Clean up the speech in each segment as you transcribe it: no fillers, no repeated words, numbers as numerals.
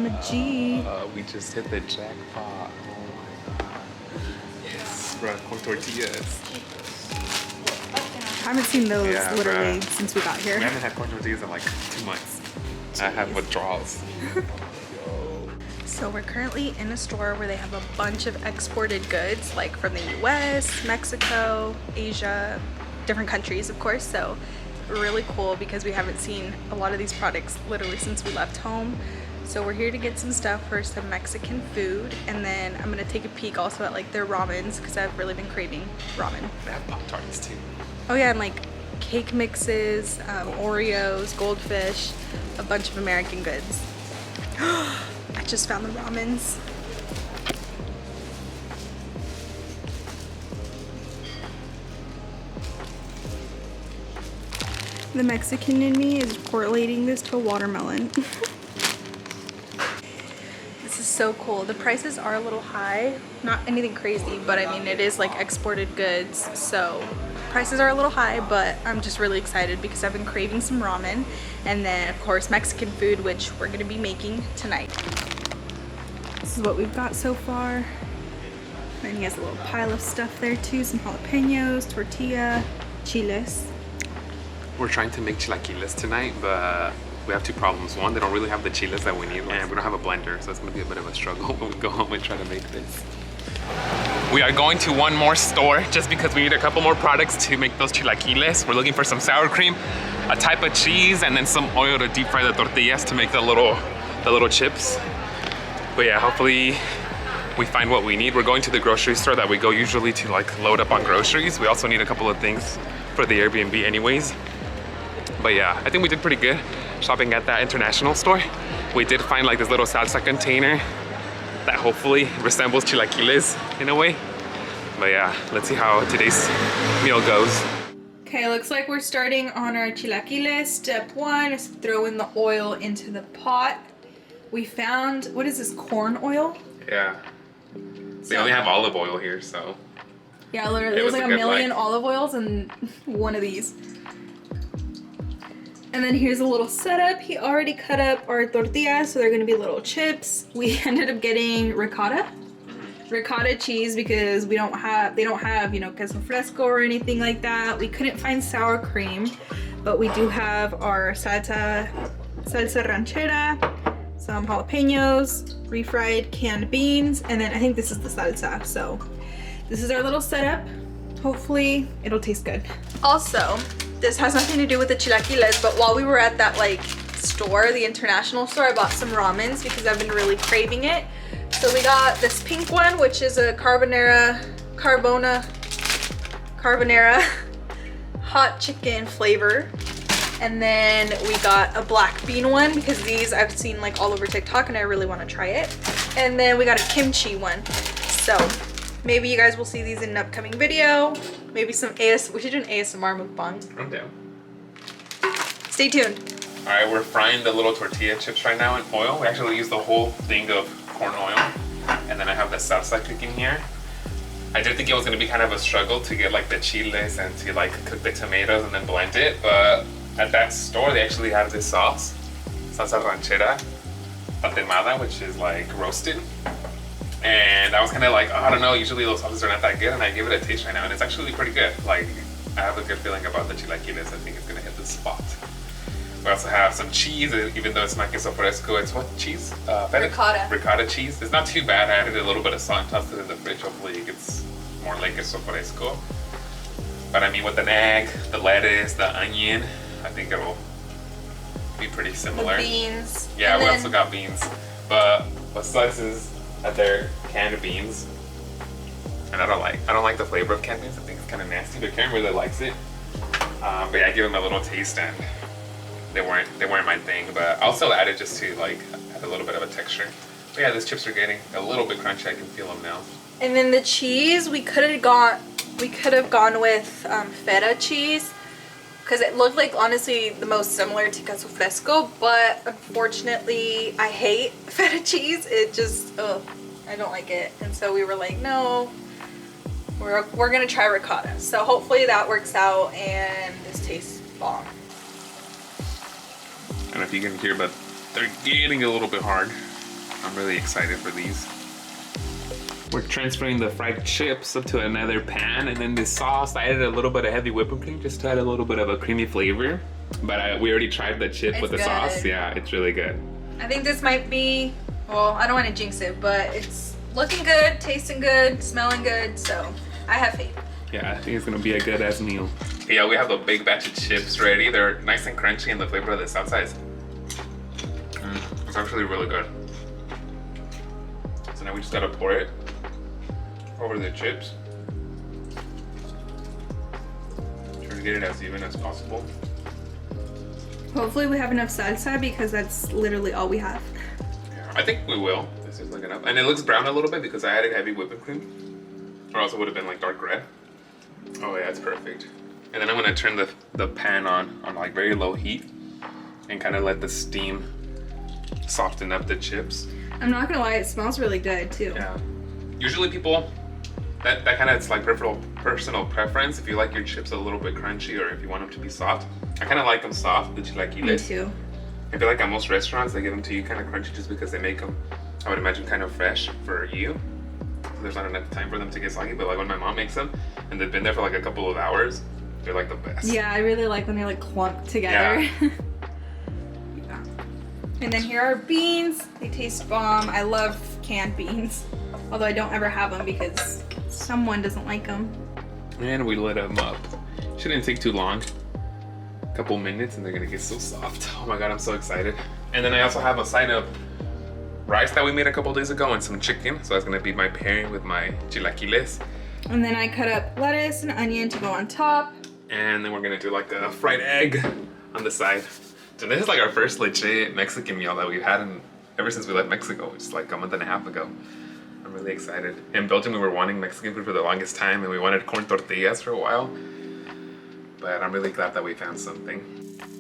on the G. We just hit the jackpot. Oh my god. Yes, bro, con tortillas. I haven't seen those literally bruh. since we got here. We haven't had corn tortillas in like 2 months. I have withdrawals. So we're currently in a store where they have a bunch of exported goods, like from the US, Mexico, Asia, different countries of course. So really cool because we haven't seen a lot of these products literally since we left home. So we're here to get some stuff for some Mexican food, and then I'm gonna take a peek also at like their ramens because I've really been craving ramen. They have Pop-Tarts too. Oh yeah, and like cake mixes, Oreos, goldfish, a bunch of American goods. I just found the ramens. The Mexican in me is correlating this to a watermelon. This is so cool. The prices are a little high, not anything crazy, but I mean it is like exported goods, so prices are a little high, but I'm just really excited because I've been craving some ramen, and then of course Mexican food, which we're gonna be making tonight. This is what we've got so far. Then he has a little pile of stuff there too, some jalapenos, tortilla, chiles. We're trying to make chilaquiles tonight, but we have 2 problems. One, they don't really have the chiles that we need, and we don't have a blender, so it's gonna be a bit of a struggle when we go home and try to make this. We are going to one more store just because we need a couple more products to make those chilaquiles. We're looking for some sour cream, a type of cheese, and then some oil to deep fry the tortillas to make the little chips. But yeah, hopefully we find what we need. We're going to the grocery store that we go usually to like load up on groceries. We also need a couple of things for the Airbnb anyways. But yeah, I think we did pretty good shopping at that international store. We did find like this little salsa container that hopefully resembles chilaquiles in a way. But yeah, let's see how today's meal goes. Okay, looks like we're starting on our chilaquiles. Step 1 is throw in the oil into the pot. We found, what is this, corn oil? Yeah. They only have olive oil here, so. Yeah, literally, there's like a million olive oils and one of these. And then here's a little setup. He already cut up our tortillas, so they're gonna be little chips. We ended up getting ricotta cheese because they don't have, you know, queso fresco or anything like that. We couldn't find sour cream, but we do have our salsa ranchera, some jalapenos, refried canned beans, and then I think this is the salsa. So this is our little setup. Hopefully it'll taste good. Also, this has nothing to do with the chilaquiles, but while we were at that like store, the international store, I bought some ramens because I've been really craving it. So we got this pink one, which is a carbonara hot chicken flavor. And then we got a black bean one because these I've seen like all over TikTok and I really want to try it. And then we got a kimchi one. So maybe you guys will see these in an upcoming video. Maybe some we should do an ASMR mukbang. I'm down. Stay tuned. All right, we're frying the little tortilla chips right now in oil. We actually use the whole thing of corn oil. And then I have the salsa cooking here. I did think it was gonna be kind of a struggle to get like the chiles and to like cook the tomatoes and then blend it, but at that store they actually have this sauce, salsa ranchera, tatemada, which is like roasted. And I was kind of like, oh, I don't know, usually those sauces are not that good, and I give it a taste right now, and it's actually pretty good. Like, I have a good feeling about the chilaquiles. I think it's gonna hit the spot. We also have some cheese, even though it's not queso fresco, it's what cheese? Ricotta cheese. It's not too bad. I added a little bit of salt and tossed it in the fridge. Hopefully it gets more like queso fresco. But I mean, with an egg, the lettuce, the onion, I think it'll be pretty similar. The beans. Yeah, we also got beans. But what sucks is that they're canned beans, and I don't like the flavor of canned beans. I think it's kind of nasty, but Karen really likes it. But yeah, I give them a little taste, and they weren't my thing. But I'll still add it just to like add a little bit of a texture. But yeah, these chips are getting a little bit crunchy. I can feel them now. And then the cheese, we could have gone with feta cheese, because it looked like honestly the most similar to queso fresco, but unfortunately I hate feta cheese. It just, I don't like it. And so we were like, no, we're gonna try ricotta. So hopefully that works out and this tastes bomb. I don't know if you can hear, but they're getting a little bit hard. I'm really excited for these. We're transferring the fried chips to another pan, and then the sauce, I added a little bit of heavy whipping cream just to add a little bit of a creamy flavor. But we already tried the chip with the sauce. Yeah, it's really good. I think this might be, well, I don't want to jinx it, but it's looking good, tasting good, smelling good, so I have faith. Yeah, I think it's gonna be a good ass meal. Okay, yeah, we have a big batch of chips ready. They're nice and crunchy, and the flavor of the salsa is it's actually really good. So now we just gotta pour it over the chips. Try to get it as even as possible. Hopefully we have enough salsa because that's literally all we have. Yeah, I think we will. This is like enough. And it looks brown a little bit because I added heavy whipping cream. Or else it would have been like dark red. Oh yeah, it's perfect. And then I'm gonna turn the pan on like very low heat and kind of let the steam soften up the chips. I'm not gonna lie, it smells really good too. Yeah. Usually people, that kind of it's like personal preference. If you like your chips a little bit crunchy or if you want them to be soft. I kind of like them soft, the chilaquiles. Me too. I feel like at most restaurants they give them to you kind of crunchy just because they make them, I would imagine, kind of fresh for you. So there's not enough time for them to get soggy. But like when my mom makes them and they've been there for like a couple of hours, they're like the best. Yeah, I really like when they're like clumped together. Yeah. Yeah. And then here are beans. They taste bomb. I love canned beans. Although I don't ever have them because someone doesn't like them. And we lit them up. Shouldn't take too long. A couple minutes and they're gonna get so soft. Oh my god, I'm so excited. And then I also have a side of rice that we made a couple days ago and some chicken. So that's gonna be my pairing with my chilaquiles. And then I cut up lettuce and onion to go on top. And then we're gonna do like a fried egg on the side. So this is like our first legit Mexican meal that we've had ever since we left Mexico, which is like a month and a half ago. I'm really excited. In Belgium, we were wanting Mexican food for the longest time and we wanted corn tortillas for a while. But I'm really glad that we found something.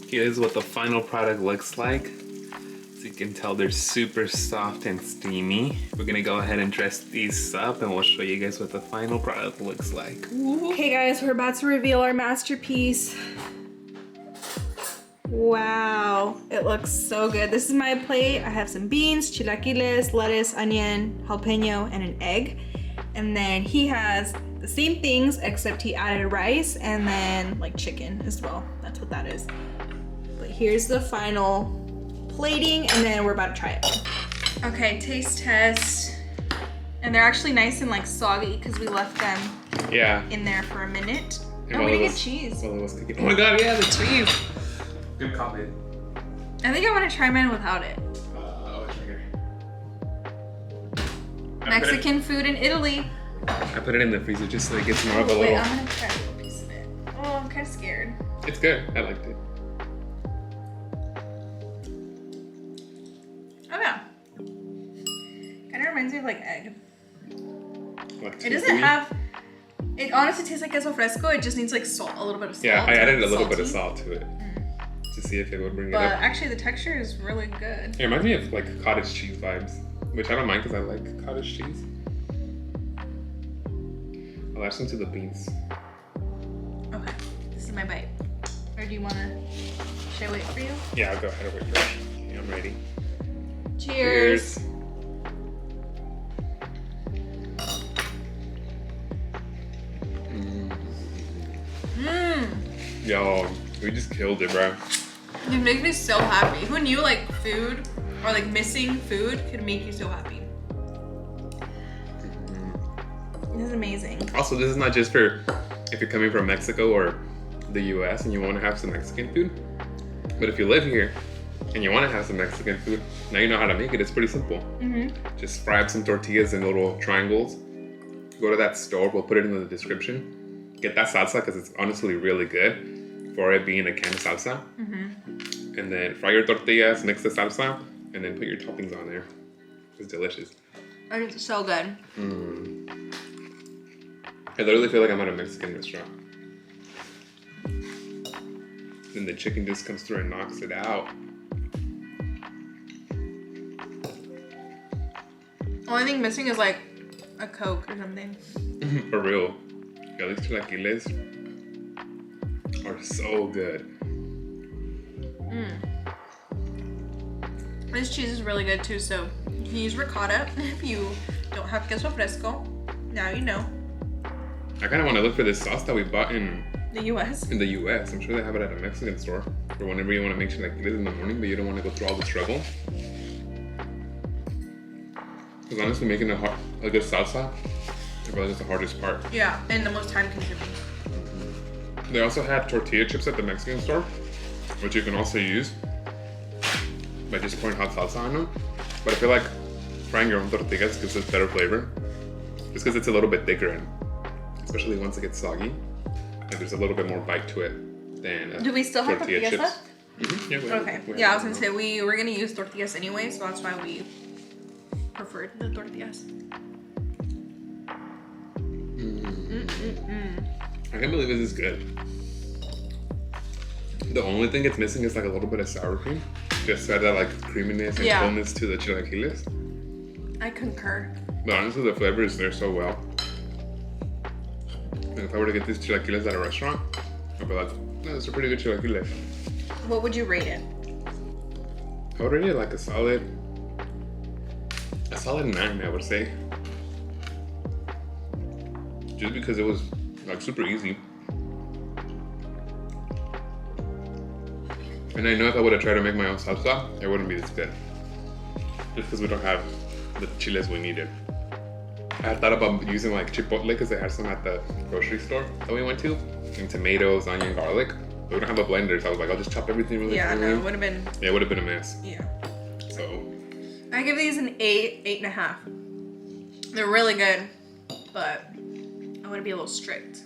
Here's what the final product looks like. So you can tell they're super soft and steamy. We're gonna go ahead and dress these up and we'll show you guys what the final product looks like. Okay guys, we're about to reveal our masterpiece. Wow, it looks so good. This is my plate. I have some beans, chilaquiles, lettuce, onion, jalapeno, and an egg. And then he has the same things except he added rice and then like chicken as well. That's what that is. But here's the final plating and then we're about to try it. Okay, taste test. And they're actually nice and like soggy because we left them in there for a minute. Oh, we didn't get cheese. While it was cooking. Oh my god, yeah, the cheese. Good comment. I think I want to try mine without it. Mexican food in Italy. I put it in the freezer just so it gets more of a little... Wait, I'm gonna try a little piece of it. Oh, I'm kind of scared. It's good. I liked it. Oh yeah. Kind of reminds me of like egg. Like It doesn't have... It honestly tastes like queso fresco. It just needs like salt, a little bit of salt. Yeah, I added a little bit of salt to it to see if it would bring it But up. actually the texture is really good. It reminds me of like cottage cheese vibes, which I don't mind because I like cottage cheese. I'll add some to the beans. Okay, this is my bite. Or do you want to... Should I wait for you? Yeah, I'll go ahead and wait for you. Okay, I'm ready. Cheers. Yo, we just killed it, bro. It makes me so happy. Who knew like food or like missing food could make you so happy? This is amazing. Also, this is not just for if you're coming from Mexico or the US and you want to have some Mexican food. But if you live here and you want to have some Mexican food, now you know how to make it. It's pretty simple. Just fry up some tortillas in little triangles. Go to that store. We'll put it in the description. Get that salsa because it's honestly really good for it being a canned salsa. And then fry your tortillas, mix the salsa, and then put your toppings on there. It's delicious. It's so good. I literally feel like I'm at a Mexican restaurant. Then the chicken just comes through and knocks it out. Only thing missing is like a Coke or something. For real. Yeah, these chilaquiles are so good. This cheese is really good too, so You can use ricotta if you don't have queso fresco. Now you know. I kind of want to look for this sauce that we bought in The U.S. the U.S. I'm sure they have it at a Mexican store for whenever you want to make chilaquiles in the morning, but you don't want to go through all the struggle. Because honestly, making a good salsa, I feel like it's the hardest part. Yeah, and the most time consuming. They also had tortilla chips at the Mexican store, which you can also use by just pouring hot salsa on them. But I feel like frying your own tortillas gives it better flavor, just because it's a little bit thicker, and especially once it gets soggy, like there's a little bit more bite to it than Do we still have tortilla tortillas chips. left? Yeah, we have- Okay. we have Yeah, I was them gonna say we were gonna use tortillas anyway, so that's why we preferred the tortillas. I can't believe this is good. The only thing it's missing is like a little bit of sour cream, just to add that like creaminess and Yeah. fullness to the chilaquiles. I concur. But honestly, the flavor is there so well. And if I were to get these chilaquiles at a restaurant, I'd be like, no, those are pretty good chilaquiles. What would you rate it? I would rate it like a solid 9, I would say. Just because it was like super easy. And I know if I would have tried to make my own salsa, it wouldn't be this good. Just because we don't have the chiles we needed. I had thought about using like chipotle because they had some at the grocery store that we went to. And tomatoes, onion, garlic. But we don't have a blender, so I was like, I'll just chop everything really Yeah, finely. no, it would have been. Yeah, it would have been a mess. Yeah. So, I give these an 8, 8.5. They're really good, but I want to be a little strict.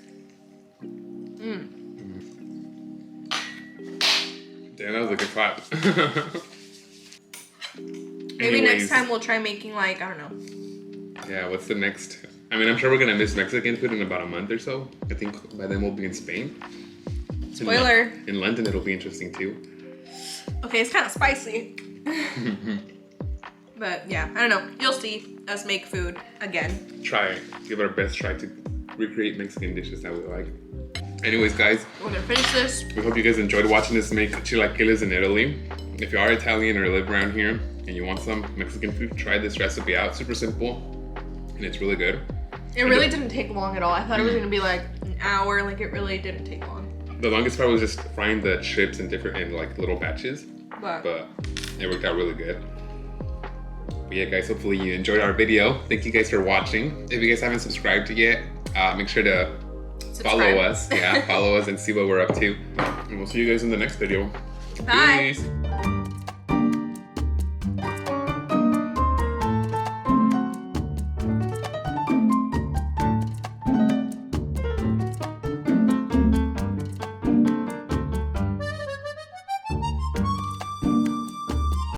damn, that was a good clap. Maybe next time we'll try making like, I don't know. Yeah, what's the next? I mean, I'm sure we're gonna miss Mexican food in about a month or so. I think by then we'll be in Spain. Spoiler. In London, it'll be interesting too. Okay, it's kind of spicy. But yeah, I don't know. You'll see us make food again. Try, give it our best try to recreate Mexican dishes that we like. Anyways, guys, We're gonna finish this. we hope you guys enjoyed watching us make chilaquiles in Italy. If you are Italian or live around here and you want some Mexican food, try this recipe out. Super simple, and it's really good. It really didn't take long at all. I thought it was gonna be like an hour. Like it really didn't take long. The longest part was just frying the chips in like little batches, But but it worked out really good. But yeah, guys, hopefully you enjoyed our video. Thank you guys for watching. If you guys haven't subscribed yet, make sure to follow us. Yeah, follow us and see what we're up to. And we'll see you guys in the next video. Bye. Peace.